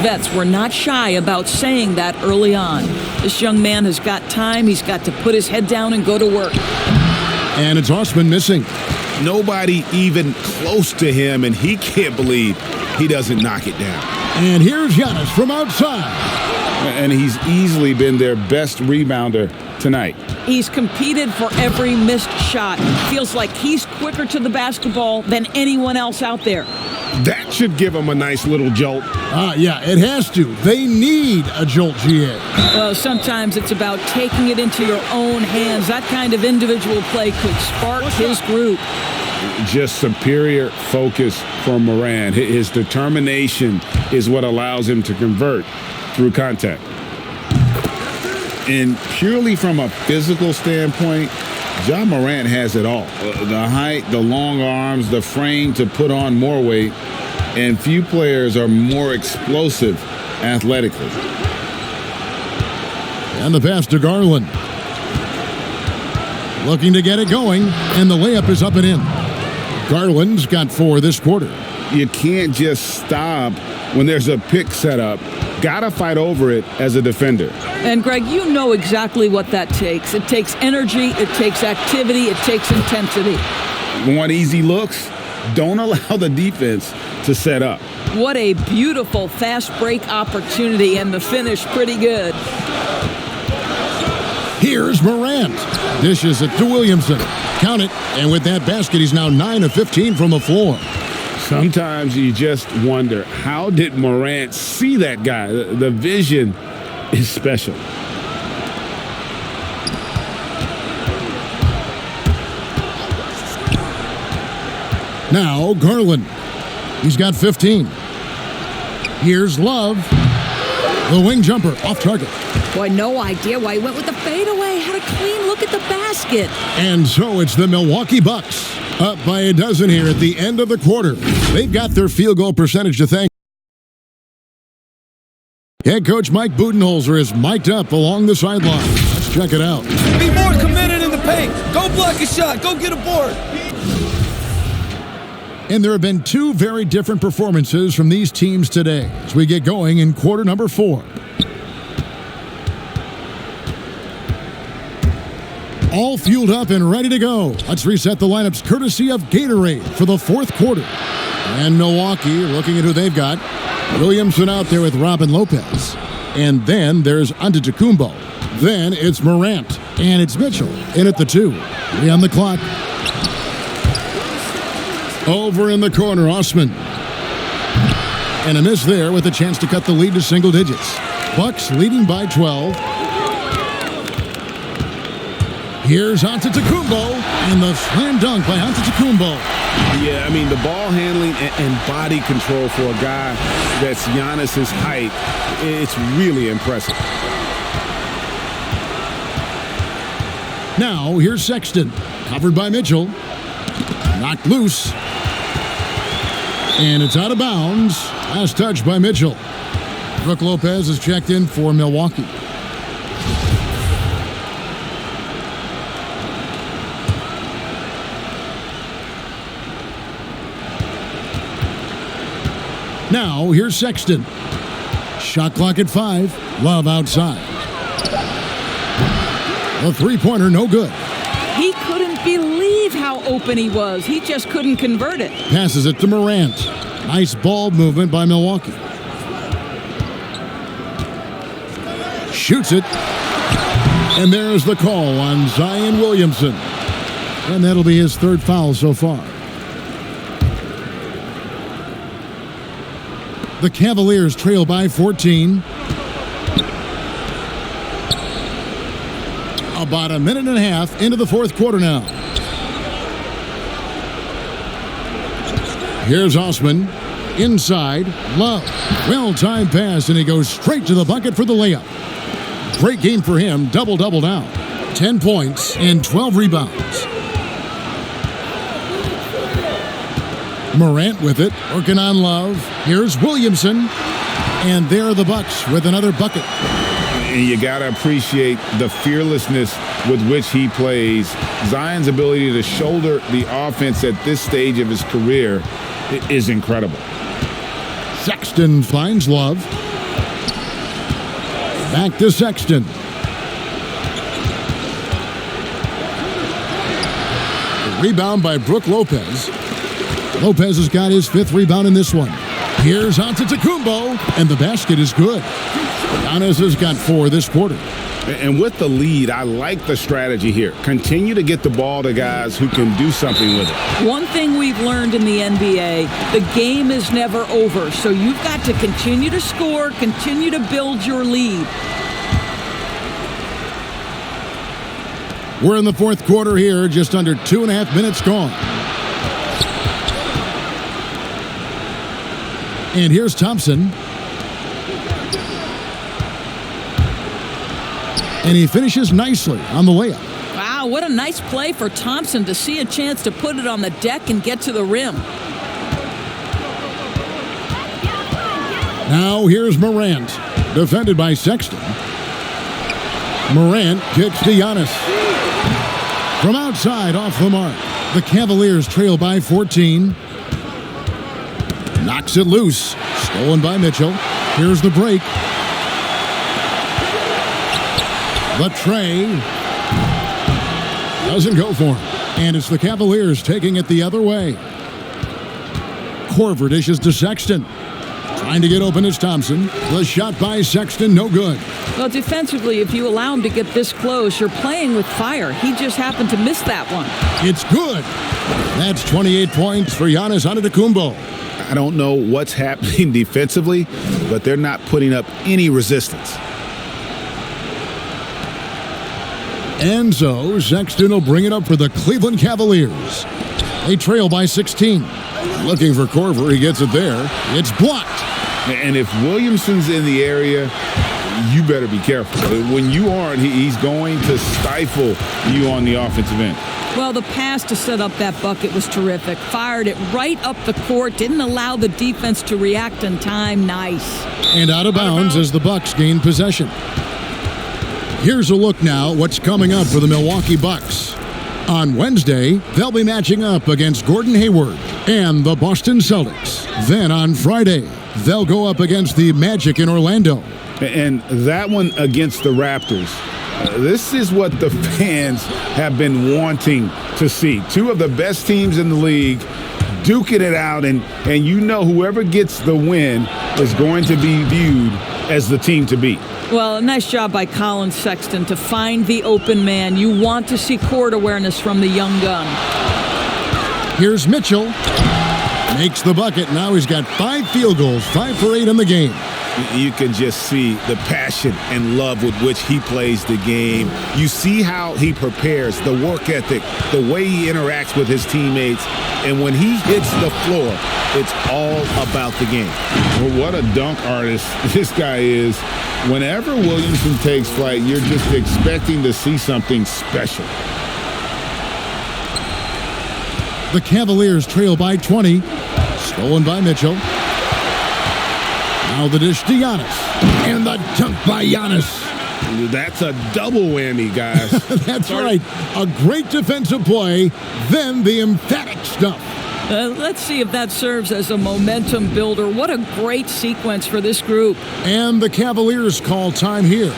vets were not shy about saying that early on. This young man has got time. He's got to put his head down and go to work. And it's Osman missing. Nobody even close to him, and he can't believe he doesn't knock it down. And here's Giannis from outside. And he's easily been their best rebounder tonight. He's competed for every missed shot. Feels like he's quicker to the basketball than anyone else out there. That should give him a nice little jolt. Yeah, it has to. They need a jolt, GA. Well, sometimes it's about taking it into your own hands. That kind of individual play could spark his group. Just superior focus from Morant. His determination is what allows him to convert through contact. And purely from a physical standpoint, Ja Morant has it all. The height, the long arms, the frame to put on more weight, and few players are more explosive athletically. And the pass to Garland. Looking to get it going, and the layup is up and in. Garland's got 4 this quarter. You can't just stop when there's a pick set up. Got to fight over it as a defender. And, Greg, you know exactly what that takes. It takes energy, it takes activity, it takes intensity. Want easy looks? Don't allow the defense to set up. What a beautiful fast break opportunity, and the finish pretty good. Here's Morant. Dishes it to Williamson. Count it. And with that basket, he's now 9 of 15 from the floor. Sometimes you just wonder, how did Morant see that guy? The vision is special. Now Garland. He's got 15. Here's Love. The wing jumper off target. Boy, no idea why he went with the fadeaway. Had a clean look at the basket. And so it's the Milwaukee Bucks up by a dozen here at the end of the quarter. They've got their field goal percentage to thank. Head coach Mike Budenholzer is mic'd up along the sideline. Let's check it out. Be more committed in the paint. Go block a shot. Go get a board. And there have been two very different performances from these teams today as we get going in quarter number 4. All fueled up and ready to go. Let's reset the lineups courtesy of Gatorade for the fourth quarter. And Milwaukee, looking at who they've got. Williamson out there with Robin Lopez. And then there's Antetokounmpo. Then it's Morant. And it's Mitchell in at the 2. 3 on the clock. Over in the corner, Osman. And a miss there with a chance to cut the lead to single digits. Bucks leading by 12. Here's Antetokounmpo, and the slam dunk by Antetokounmpo. Yeah, I mean, the ball handling and body control for a guy that's Giannis' height, it's really impressive. Now, here's Sexton, covered by Mitchell. Knocked loose. And it's out of bounds. Last touch by Mitchell. Brook Lopez is checked in for Milwaukee. Now, here's Sexton. Shot clock at 5. Love outside. The three-pointer, no good. He couldn't believe how open he was. He just couldn't convert it. Passes it to Morant. Nice ball movement by Milwaukee. Shoots it. And there's the call on Zion Williamson. And that'll be his third foul so far. The Cavaliers trail by 14. About a minute and a half into the fourth quarter now. Here's Osman. Inside. Love. Well-timed pass, and he goes straight to the bucket for the layup. Great game for him. Double-double now. 10 points and 12 rebounds. Morant with it, working on Love. Here's Williamson. And there are the Bucks with another bucket. And you got to appreciate the fearlessness with which he plays. Zion's ability to shoulder the offense at this stage of his career is incredible. Sexton finds Love. Back to Sexton. Rebound by Brook Lopez. Lopez has got his 5th rebound in this one. Here's Antetokounmpo, and the basket is good. Giannis has got 4 this quarter. And with the lead, I like the strategy here. Continue to get the ball to guys who can do something with it. One thing we've learned in the NBA, the game is never over. So you've got to continue to score, continue to build your lead. We're in the fourth quarter here, just under 2.5 minutes gone. And here's Thompson. And he finishes nicely on the layup. Wow, what a nice play for Thompson to see a chance to put it on the deck and get to the rim. Now here's Morant, defended by Sexton. Morant kicks to Giannis. From outside, off the mark. The Cavaliers trail by 14. knocks it loose. Stolen by Mitchell. Here's the break. The tray doesn't go for him. And it's the Cavaliers taking it the other way. Korver dishes to Sexton. Trying to get open is Thompson. The shot by Sexton, no good. Well, defensively, if you allow him to get this close, you're playing with fire. He just happened to miss that one. It's good. That's 28 points for Giannis Antetokounmpo. I don't know what's happening defensively, but they're not putting up any resistance. And so Sexton will bring it up for the Cleveland Cavaliers. They trail by 16. Looking for Korver. He gets it there. It's blocked. And if Williamson's in the area, you better be careful. When you aren't, he's going to stifle you on the offensive end. Well, the pass to set up that bucket was terrific. Fired it right up the court. Didn't allow the defense to react in time. Nice. And out of bounds as the Bucks gain possession. Here's a look now what's coming up for the Milwaukee Bucks. On Wednesday, they'll be matching up against Gordon Hayward and the Boston Celtics. Then on Friday, they'll go up against the Magic in Orlando. And that one against the Raptors. This is what the fans have been wanting to see. Two of the best teams in the league duking it out, and you know whoever gets the win is going to be viewed as the team to beat. Well, a nice job by Colin Sexton to find the open man. You want to see court awareness from the young gun. Here's Mitchell. Makes the bucket. Now he's got 5 field goals, 5 for 8 in the game. You can just see the passion and love with which he plays the game. You see how he prepares, the work ethic, the way he interacts with his teammates. And when he hits the floor, it's all about the game. Well, what a dunk artist this guy is. Whenever Williamson takes flight, you're just expecting to see something special. The Cavaliers trail by 20. Stolen by Mitchell. Now the dish to Giannis. And the dunk by Giannis. That's a double whammy, guys. That's right. A great defensive play, then the emphatic stuff. Let's see if that serves as a momentum builder. What a great sequence for this group. And the Cavaliers call time here.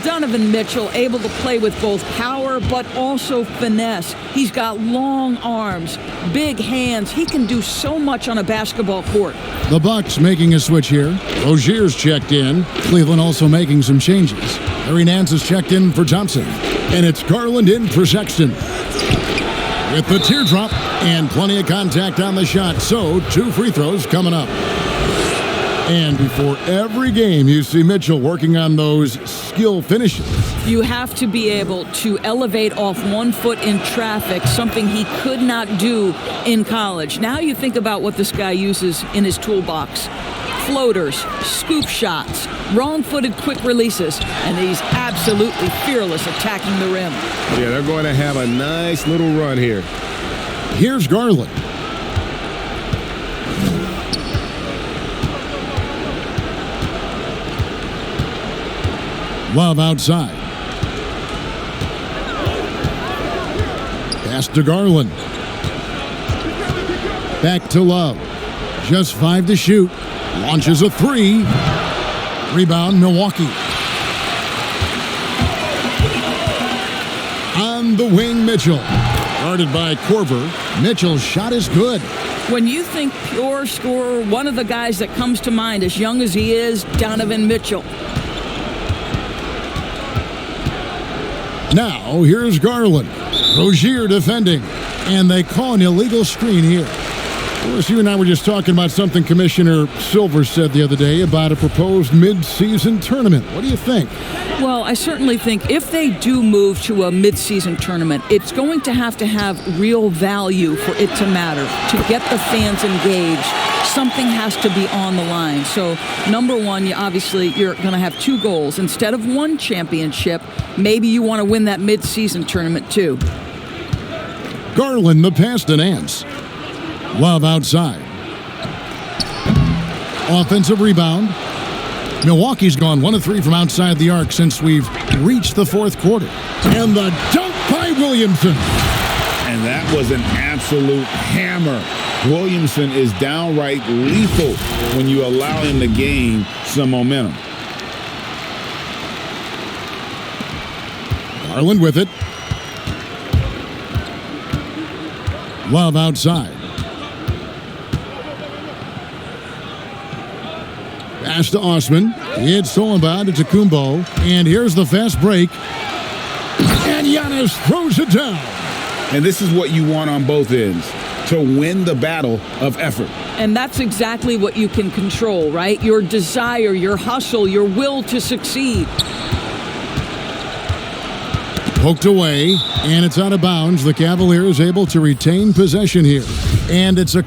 Donovan Mitchell able to play with both power but also finesse. He's got long arms, big hands. He can do so much on a basketball court. The Bucks making a switch here. Rozier's checked in. Cleveland also making some changes. Larry Nance is checked in for Thompson. And it's Garland in for Sexton. With the teardrop and plenty of contact on the shot. So 2 free throws coming up. And before every game, you see Mitchell working on those skill finishes. You have to be able to elevate off 1 foot in traffic, something he could not do in college. Now you think about what this guy uses in his toolbox. Floaters, scoop shots, wrong-footed quick releases, and he's absolutely fearless attacking the rim. Yeah, they're going to have a nice little run here. Here's Garland. Love outside. Pass to Garland. Back to Love. Just 5 to shoot. Launches a 3. Rebound, Milwaukee. On the wing, Mitchell. Guarded by Korver. Mitchell's shot is good. When you think pure scorer, one of the guys that comes to mind, as young as he is, Donovan Mitchell. Now, here's Garland. Rozier defending. And they call an illegal screen here. Of course, you and I were just talking about something Commissioner Silver said the other day about a proposed mid-season tournament. What do you think? Well, I certainly think if they do move to a mid-season tournament, it's going to have real value for it to matter. To get the fans engaged, something has to be on the line. So, number one, you're going to have 2 goals. Instead of 1 championship, maybe you want to win that mid-season tournament too. Garland, the pass to Nance. Love outside. Offensive rebound. Milwaukee's gone 1 of 3 from outside the arc since we've reached the 4th quarter. And the dunk by Williamson. And that was an absolute hammer Williamson is downright lethal when you allow him to gain some momentum. Garland with it. Love outside. Pass to Osman. It's stolen by Antetokounmpo. And here's the fast break. And Giannis throws it down. And this is what you want on both ends, to win the battle of effort. And that's exactly what you can control, right? Your desire, your hustle, your will to succeed. Poked away, and it's out of bounds. The Cavaliers able to retain possession here. And it's a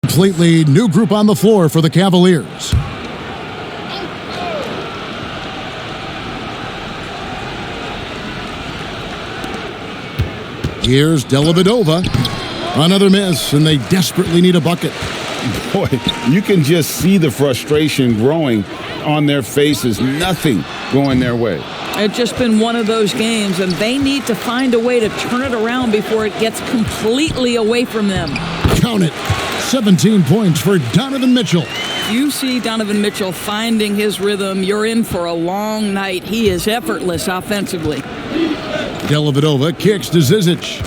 completely new group on the floor for the Cavaliers. Here's Dellavedova. Another miss, and they desperately need a bucket. Boy, you can just see the frustration growing on their faces. Nothing going their way. It's just been one of those games, and they need to find a way to turn it around before it gets completely away from them. Count it. 17 points for Donovan Mitchell. You see Donovan Mitchell finding his rhythm, you're in for a long night. He is effortless offensively. Dellavedova kicks to Zizic.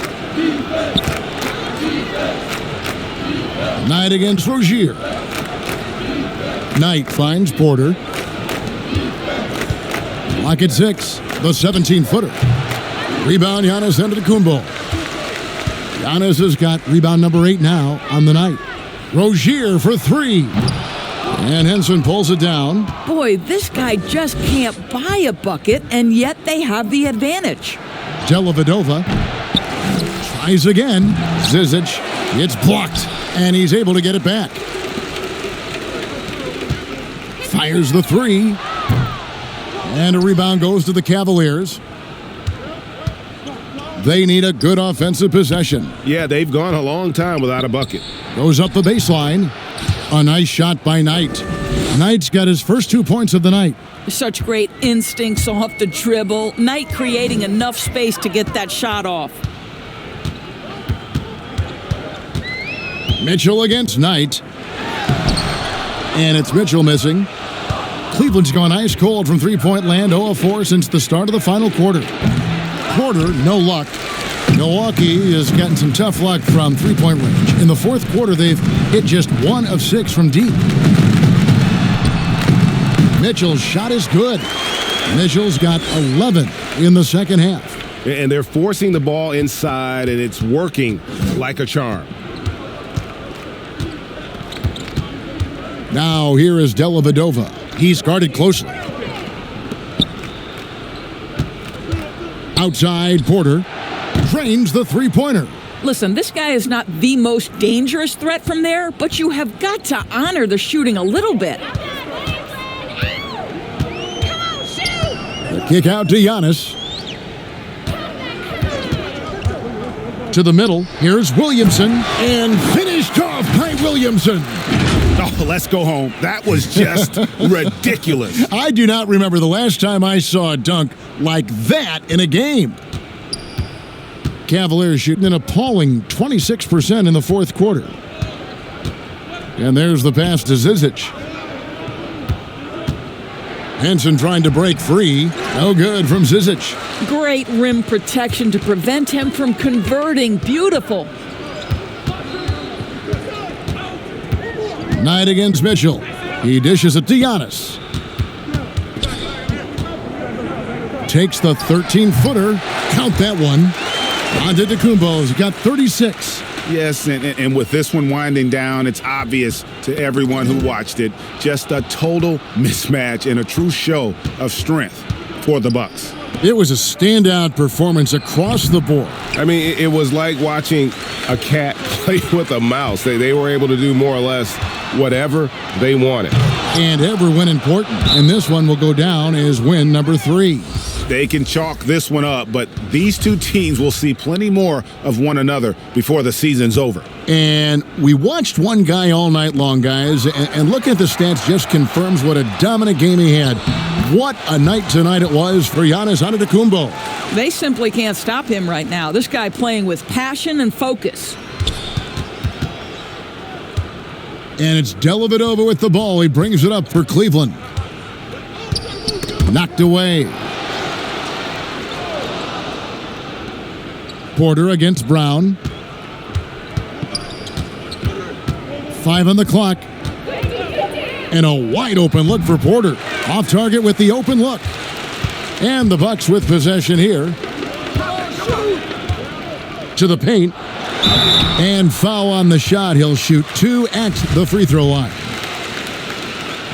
Knight against Rozier. Knight finds Porter. Lock at 6. The 17-footer. Rebound, Giannis Antetokounmpo. Giannis has got rebound number 8 now on the night. Rozier for 3. And Henson pulls it down. Boy, this guy just can't buy a bucket, and yet they have the advantage. Dellavedova tries again. Zizic, it's blocked, and he's able to get it back. Fires the 3. And a rebound goes to the Cavaliers. They need a good offensive possession. Yeah, they've gone a long time without a bucket. Goes up the baseline. A nice shot by Knight. Knight's got his first 2 points of the night. Such great instincts off the dribble. Knight creating enough space to get that shot off. Mitchell against Knight. And it's Mitchell missing. Cleveland's gone ice cold from three-point land, 0 of 4 since the start of the final quarter. Porter, no luck. Milwaukee has gotten some tough luck from three-point range. In the fourth quarter, they've hit just 1 of 6 from deep. Mitchell's shot is good. Mitchell's got 11 in the second half. And they're forcing the ball inside, and it's working like a charm. Now here is Dellavedova. He's guarded closely. Outside, Porter drains the three-pointer. Listen, this guy is not the most dangerous threat from there, but you have got to honor the shooting a little bit. The kick out to Giannis. To the middle, here's Williamson, and finished off by Williamson. Oh, let's go home. That was just ridiculous. I do not remember the last time I saw a dunk like that in a game. Cavaliers shooting an appalling 26% in the fourth quarter. And there's the pass to Zizic. Henson trying to break free. No good from Zizic. Great rim protection to prevent him from converting. Beautiful. Knight against Mitchell. He dishes it to Giannis. Takes the 13-footer. Count that one. Antetokounmpo's got 36. Yes, and with this one winding down, it's obvious to everyone who watched it. Just a total mismatch and a true show of strength for the Bucks. It was a standout performance across the board. I mean, it was like watching a cat play with a mouse. They were able to do more or less whatever they wanted. And every win important. And this one will go down as win number 3. They can chalk this one up, but these two teams will see plenty more of one another before the season's over. And we watched one guy all night long, guys, and looking at the stats just confirms what a dominant game he had. What a night tonight it was for Giannis Antetokounmpo. They simply can't stop him right now. This guy playing with passion and focus. And it's Dellavedova with the ball. He brings it up for Cleveland. Knocked away. Porter against Brown. 5 on the clock. And a wide open look for Porter. Off target with the open look. And the Bucks with possession here. To the paint. And foul on the shot. He'll shoot 2 at the free throw line.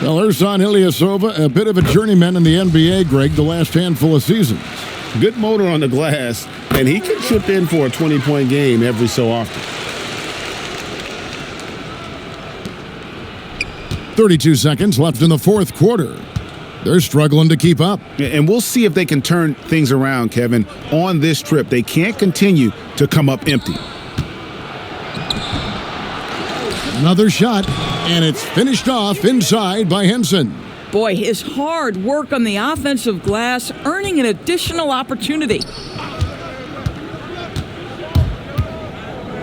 Well, Ersan Ilyasova, a bit of a journeyman in the NBA, Greg, the last handful of seasons. Good motor on the glass, and he can chip in for a 20-point game every so often. 32 seconds left in the fourth quarter. They're struggling to keep up. And we'll see if they can turn things around, Kevin, on this trip. They can't continue to come up empty. Another shot, and it's finished off inside by Henson. Boy, his hard work on the offensive glass earning an additional opportunity.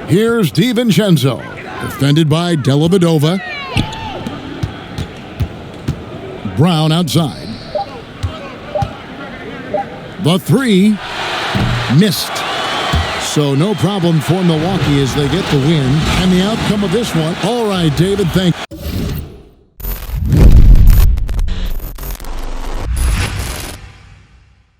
Here's DiVincenzo, defended by Dellavedova. Brown outside. The 3 missed. So no problem for Milwaukee as they get the win. And the outcome of this one. All right, David, thank you.